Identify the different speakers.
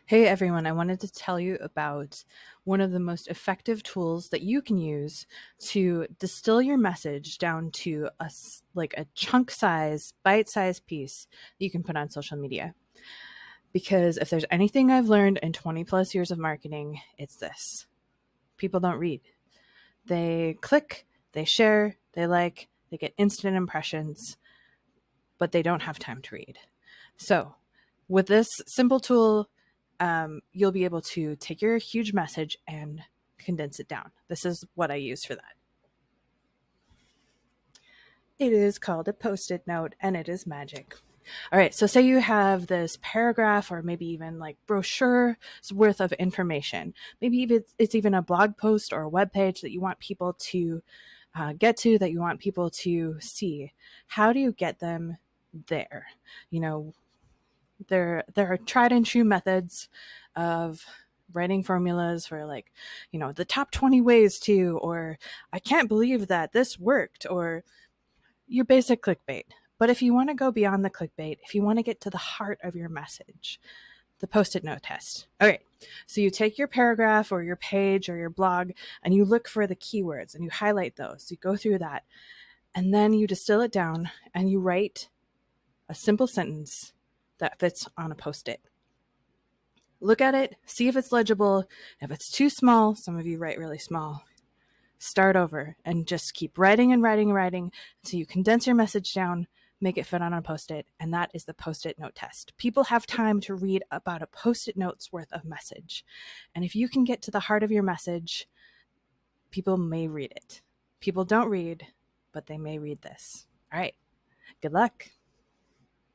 Speaker 1: Hey everyone, I wanted to tell you about one of the most effective tools that you can use to distill your message down to like a chunk size, bite size piece that you can put on social media. Because if there's anything I've learned in 20 plus years of marketing, it's this. People don't read. They click, they share, they like, they get instant impressions, but they don't have time to read. So, with this simple tool, you'll be able to take your huge message and condense it down. This is what I use for that. It is called a post-it note, and it is magic. All right, so say you have this paragraph or maybe even like brochure's worth of information. Maybe even it's even a blog post or a web page that you want people to get to, that you want people to see. How do you get them there? You know, there are tried and true methods of writing formulas for, like, the top 20 ways to, or I can't believe that this worked, or your basic clickbait. But if you want to go beyond the clickbait, if you want to get to the heart of your message, the post-it note test. Okay, so you take your paragraph or your page or your blog and you look for the keywords and you highlight those. You go through that and then you distill it down and you write a simple sentence that fits on a post-it. Look at it, see if it's legible. If it's too small, some of you write really small, start over and just keep writing and writing and writing until you condense your message down, make it fit on a post-it, and that is the post-it note test. People have time to read about a post-it note's worth of message. And if you can get to the heart of your message, people may read it. People don't read, but they may read this. All right, good luck.